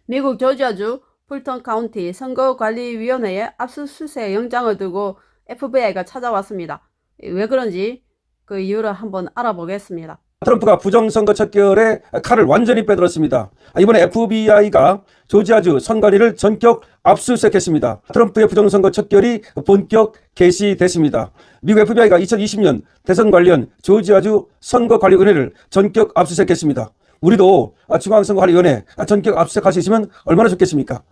미국 조지아주 풀턴 카운티 선거관리위원회에 압수수색 영장을 두고 FBI가 찾아왔습니다. 왜 그런지 그 이유를 한번 알아보겠습니다. 트럼프가 부정선거 척결에 칼을 완전히 빼들었습니다. 이번에 FBI가 조지아주 선관위를 전격 압수수색했습니다. 트럼프의 부정선거 척결이 본격 개시됐습니다. 미국 FBI가 2020년 대선 관련 조지아주 선거관리위원회를 전격 압수수색했습니다. 우리도 중앙선거관리위원회 전격 압수수색할 수 있으면 얼마나 좋겠습니까?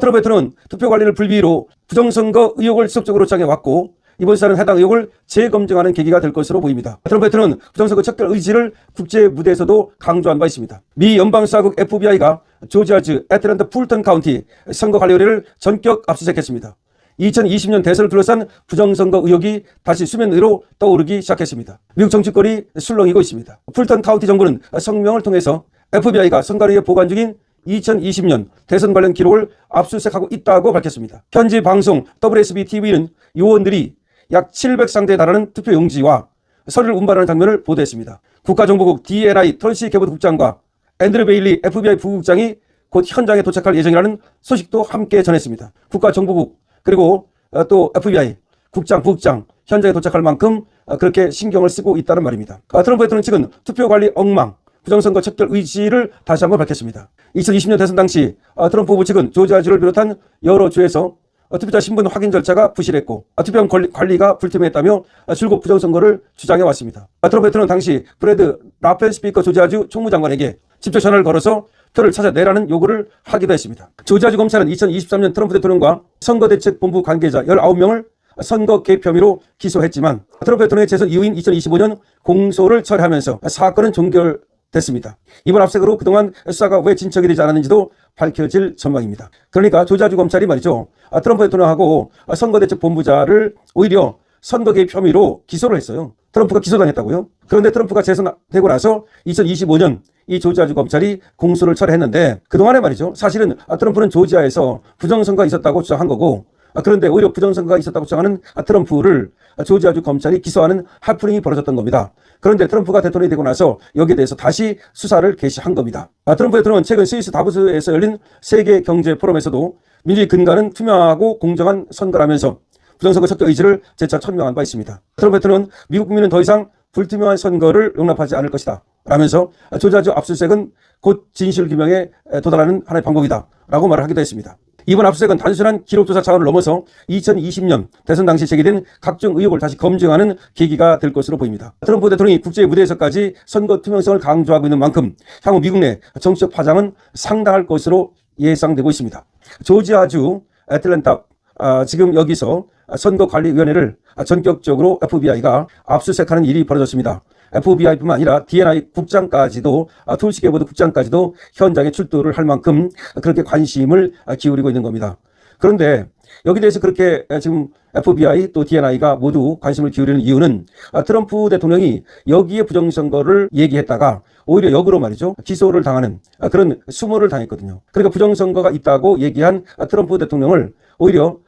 트럼프 대통령은 투표 관리를 불비로 부정선거 의혹을 지속적으로 주장해왔고 이번 수사는 해당 의혹을 재검증하는 계기가 될 것으로 보입니다. 트럼프 대통령은 부정선거 척결 의지를 국제 무대에서도 강조한 바 있습니다. 미 연방수사국 FBI가 조지아주 애틀랜타 풀턴 카운티 선거관리위원회를 전격 압수수색했습니다. 2020년 대선을 둘러싼 부정선거 의혹이 다시 수면 위로 떠오르기 시작했습니다. 미국 정치권이 술렁이고 있습니다. 풀턴 카운티 정부는 성명을 통해서 FBI가 선관위에 보관 중인 2020년 대선 관련 기록을 압수수색하고 있다고 밝혔습니다. 현지 방송 WSB-TV는 요원들이 약 700상대에 달하는 투표용지와 서류를 운반하는 장면을 보도했습니다. 국가정보국 DNI 털시 개보드 국장과 앤드류 베일리 FBI 부국장이 곧 현장에 도착할 예정이라는 소식도 함께 전했습니다. 국가정보국 그리고 또 FBI 국장, 부국장 현장에 도착할 만큼 그렇게 신경을 쓰고 있다는 말입니다. 트럼프 대통령 측은 투표관리 엉망, 부정선거 척결 의지를 다시 한번 밝혔습니다. 2020년 대선 당시 트럼프 후보 측은 조지아주를 비롯한 여러 주에서 투표자 신분 확인 절차가 부실했고 투표함 관리가 불투명했다며 줄곧 부정선거를 주장해왔습니다. 트럼프 대통령은 당시 브래드 라펜 스피커 조지아주 총무장관에게 직접 전화를 걸어서 표를 찾아내라는 요구를 하기도 했습니다. 조지아주 검찰은 2023년 트럼프 대통령과 선거대책본부 관계자 19명을 선거 개입 혐의로 기소했지만 트럼프 대통령의 재선 이후인 2025년 공소를 철회하면서 사건은 종결됐습니다. 이번 압색으로 그동안 수사가 왜 진척이 되지 않았는지도 밝혀질 전망입니다. 그러니까 조지아주 검찰이 말이죠. 트럼프 대통령하고 선거대책본부자를 오히려 선거 개입 혐의로 기소를 했어요. 트럼프가 기소당했다고요. 그런데 트럼프가 재선되고 나서 2025년 이 조지아주 검찰이 공소를 철회했는데 그동안에 말이죠. 사실은 트럼프는 조지아에서 부정선거가 있었다고 주장한 거고 그런데 오히려 부정선거가 있었다고 주장하는 트럼프를 조지아주 검찰이 기소하는 해프닝이 벌어졌던 겁니다. 그런데 트럼프가 대통령이 되고 나서 여기에 대해서 다시 수사를 개시한 겁니다. 트럼프 대통령은 최근 스위스 다보스에서 열린 세계 경제 포럼에서도 민주주의 근간은 투명하고 공정한 선거라면서 부정선거 척결 의지를 재차 천명한 바 있습니다. 트럼프 대통령은 미국 국민은 더 이상 불투명한 선거를 용납하지 않을 것이다 라면서 조지아주 압수수색은 곧 진실규명에 도달하는 하나의 방법이다 라고 말을 하기도 했습니다. 이번 압수수색은 단순한 기록조사 차원을 넘어서 2020년 대선 당시 제기된 각종 의혹을 다시 검증하는 계기가 될 것으로 보입니다. 트럼프 대통령이 국제 무대에서까지 선거 투명성을 강조하고 있는 만큼 향후 미국 내 정치적 파장은 상당할 것으로 예상되고 있습니다. 조지아주 애틀랜타 지금 여기서 선거관리위원회를 전격적으로 FBI가 압수수색하는 일이 벌어졌습니다. FBI뿐만 아니라 DNI 국장까지도 툴시 게보드 국장까지도 현장에 출두를 할 만큼 그렇게 관심을 기울이고 있는 겁니다. 그런데 여기 대해서 그렇게 지금 FBI 또 DNI가 모두 관심을 기울이는 이유는 트럼프 대통령이 여기에 부정선거를 얘기했다가 오히려 역으로 말이죠. 기소를 당하는 그런 수모를 당했거든요. 그러니까 부정선거가 있다고 얘기한 트럼프 대통령을 오히려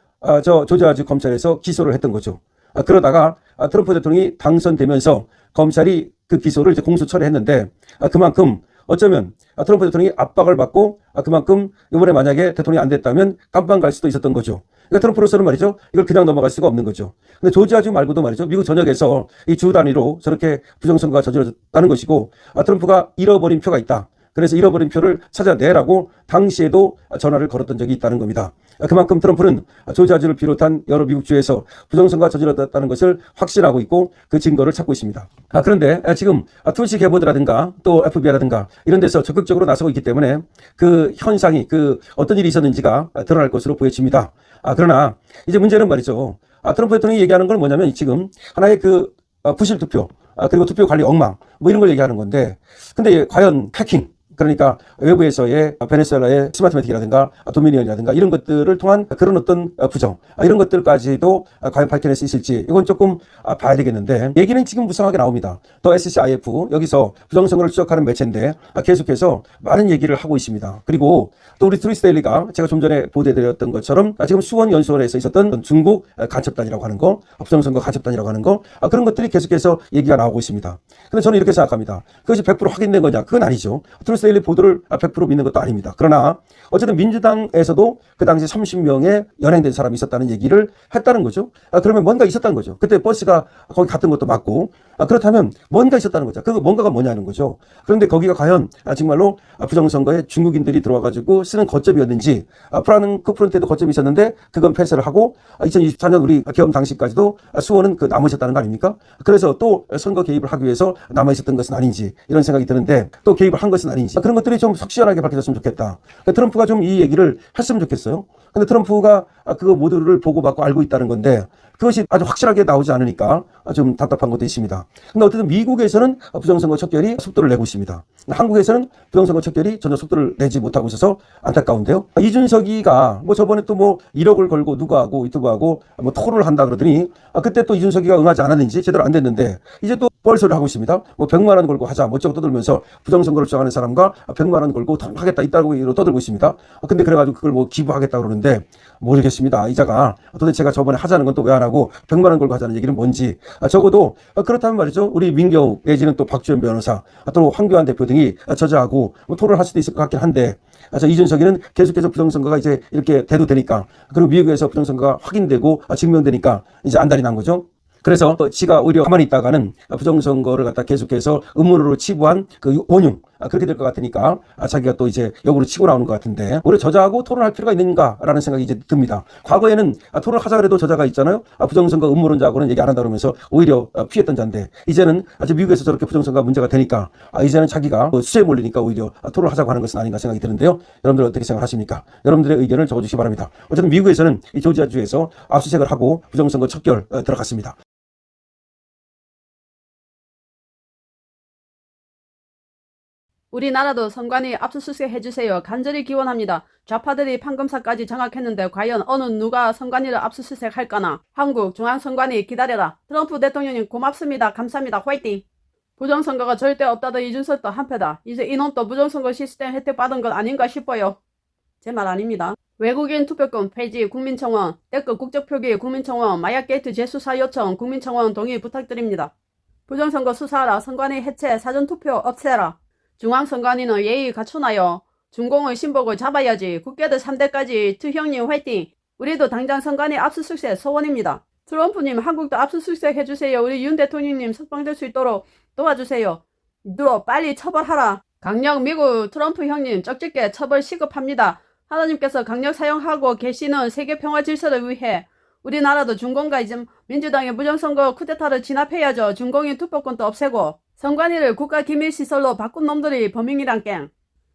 조지아주 검찰에서 기소를 했던 거죠. 그러다가 트럼프 대통령이 당선되면서 검찰이 그 기소를 이제 공소 처리했는데 그만큼 어쩌면 트럼프 대통령이 압박을 받고 그만큼 이번에 만약에 대통령이 안 됐다면 깜빵 갈 수도 있었던 거죠. 그러니까 트럼프로서는 말이죠. 이걸 그냥 넘어갈 수가 없는 거죠. 근데 조지아주 말고도 말이죠. 미국 전역에서 이 주 단위로 저렇게 부정선거가 저질러졌다는 것이고 트럼프가 잃어버린 표가 있다. 그래서 잃어버린 표를 찾아내라고 당시에도 전화를 걸었던 적이 있다는 겁니다. 그만큼 트럼프는 조지아주를 비롯한 여러 미국 주에서 부정선거가 저질렀다는 것을 확신하고 있고 그 증거를 찾고 있습니다. 그런데 지금 툴시 게보드라든가 또 FBI라든가 이런 데서 적극적으로 나서고 있기 때문에 그 현상이 그 어떤 일이 있었는지가 드러날 것으로 보여집니다. 그러나 이제 문제는 말이죠. 트럼프 대통령이 얘기하는 건 뭐냐면 지금 하나의 그 부실 투표 그리고 투표 관리 엉망 뭐 이런 걸 얘기하는 건데 근데 과연 해킹 그러니까 외부에서의 베네수엘라의 스마트매틱이라든가 도미니언이라든가 이런 것들을 통한 그런 어떤 부정 이런 것들까지도 과연 밝혀낼 수 있을지 이건 조금 봐야 되겠는데 얘기는 지금 무성하게 나옵니다. 더 SCIF 여기서 부정선거를 추적하는 매체인데 계속해서 많은 얘기를 하고 있습니다. 그리고 또 우리 트루스데일리가 제가 좀 전에 보도해드렸던 것처럼 지금 수원연수원에서 있었던 중국 간첩단이라고 하는 거 부정선거 간첩단이라고 하는 거 그런 것들이 계속해서 얘기가 나오고 있습니다. 근데 저는 이렇게 생각합니다. 그것이 100% 확인된 거냐? 그건 아니죠. 트루스데일리 데일리 보도를 100% 믿는 것도 아닙니다. 그러나 어쨌든 민주당에서도 그 당시 30명의 연행된 사람이 있었다는 얘기를 했다는 거죠. 그러면 뭔가 있었다는 거죠. 그때 버스가 거기 갔던 것도 맞고, 그렇다면 뭔가 있었다는 거죠. 그 뭔가가 뭐냐는 거죠. 그런데 거기가 과연 정말로 부정선거에 중국인들이 들어와가지고 쓰는 거점이었는지, 프랑크푸르 때도 거점이 있었는데 그건 폐쇄를 하고 2024년 우리 개엄 당시까지도 수원은 그 남아 있었다는 거 아닙니까? 그래서 또 선거 개입을 하기 위해서 남아 있었던 것은 아닌지 이런 생각이 드는데, 또 개입을 한 것은 아닌지 그런 것들이 좀 석시원하게 밝혀졌으면 좋겠다. 그러니까 트럼프가 좀 이 얘기를 했으면 좋겠어요. 근데 트럼프가 그거 모두를 보고받고 알고 있다는 건데 그것이 아주 확실하게 나오지 않으니까 좀 답답한 것도 있습니다. 근데 어쨌든 미국에서는 부정선거 척결이 속도를 내고 있습니다. 한국에서는 부정선거 척결이 전혀 속도를 내지 못하고 있어서 안타까운데요. 이준석이가 뭐 저번에 또 뭐 1억을 걸고 누구하고 유튜브하고 뭐 토론을 한다 그러더니 그때 또 이준석이가 응하지 않았는지 제대로 안 됐는데 이제 또 뻘소리를 하고 있습니다. 뭐 100만 원 걸고 하자 멋쩍어 떠들면서 부정선거를 주장하는 사람과 100만 원 걸고 토론하겠다 있다고 떠들고 있습니다. 근데 그래가지고 그걸 뭐 기부하겠다 그러는데 모르겠습니다. 이자가 도대체가 저번에 하자는 건 또 왜 안 하고 100만 원 걸고 하자는 얘기는 뭔지, 적어도 그렇다면 말이죠. 우리 민경욱 내지는 또 박주현 변호사 또 황교안 대표 등이 저자하고 뭐 토론할 수도 있을 것 같긴 한데, 이준석이는 계속해서 부정선거가 이제 이렇게 돼도 되니까, 그리고 미국에서 부정선거가 확인되고 증명되니까 이제 안달이 난 거죠. 그래서 지가 오히려 가만히 있다가는 부정선거를 갖다 계속해서 음모론으로 치부한 그 원흉, 그렇게 될 것 같으니까 자기가 또 이제 역으로 치고 나오는 것 같은데, 오히려 저자하고 토론할 필요가 있는가라는 생각이 이제 듭니다. 과거에는 토론하자 그래도 저자가 있잖아요. 부정선거 음모론자하고는 얘기 안 한다 그러면서 오히려 피했던 자인데, 이제는 아직 미국에서 저렇게 부정선거가 문제가 되니까 이제는 자기가 수세에 몰리니까 오히려 토론하자고 하는 것은 아닌가 생각이 드는데요. 여러분들 어떻게 생각하십니까? 여러분들의 의견을 적어주시기 바랍니다. 어쨌든 미국에서는 이 조지아주에서 압수수색을 하고 부정선거 척결 들어갔습니다. 우리나라도 선관위 압수수색 해주세요. 간절히 기원합니다. 좌파들이 판검사까지 장악했는데 과연 어느 누가 선관위를 압수수색 할까나. 한국 중앙선관위 기다려라. 트럼프 대통령님 고맙습니다. 감사합니다. 화이팅. 부정선거가 절대 없다던 이준석도 한패다. 이제 이놈도 부정선거 시스템 혜택 받은 것 아닌가 싶어요. 제 말 아닙니다. 외국인 투표권 폐지 국민청원, 댓글 국적표기 국민청원, 마약게이트 재수사 요청 국민청원 동의 부탁드립니다. 부정선거 수사하라. 선관위 해체, 사전투표 없애라. 중앙선관위는 예의 갖추나요? 중공의 신복을 잡아야지. 국회들 3대까지 투형님 화이팅. 우리도 당장 선관위 압수수색 소원입니다. 트럼프님 한국도 압수수색 해주세요. 우리 윤 대통령님 석방될 수 있도록 도와주세요. 누로 빨리 처벌하라. 강력 미국 트럼프 형님 쩍찍게 처벌 시급합니다. 하나님께서 강력 사용하고 계시는 세계 평화 질서를 위해 우리나라도 중공과 이제 민주당의 부정선거 쿠데타를 진압해야죠. 중공인 투표권도 없애고 선관위를 국가기밀시설로 바꾼 놈들이 범인이란 깽.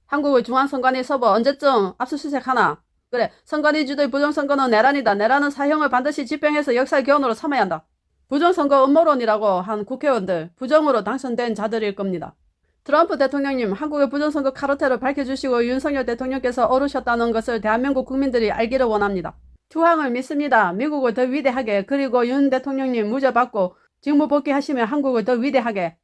한국의 중앙선관위 서버 언제쯤 압수수색 하나. 그래, 선관위주들 부정선거는 내란이다. 내란은 사형을 반드시 집행해서 역사교훈으로 삼아야 한다. 부정선거 음모론이라고 한 국회의원들, 부정으로 당선된 자들일 겁니다. 트럼프 대통령님 한국의 부정선거 카르텔을 밝혀주시고 윤석열 대통령께서 오르셨다는 것을 대한민국 국민들이 알기를 원합니다. 투항을 믿습니다. 미국을 더 위대하게, 그리고 윤 대통령님 무죄 받고 직무 복귀하시면 한국을 더 위대하게.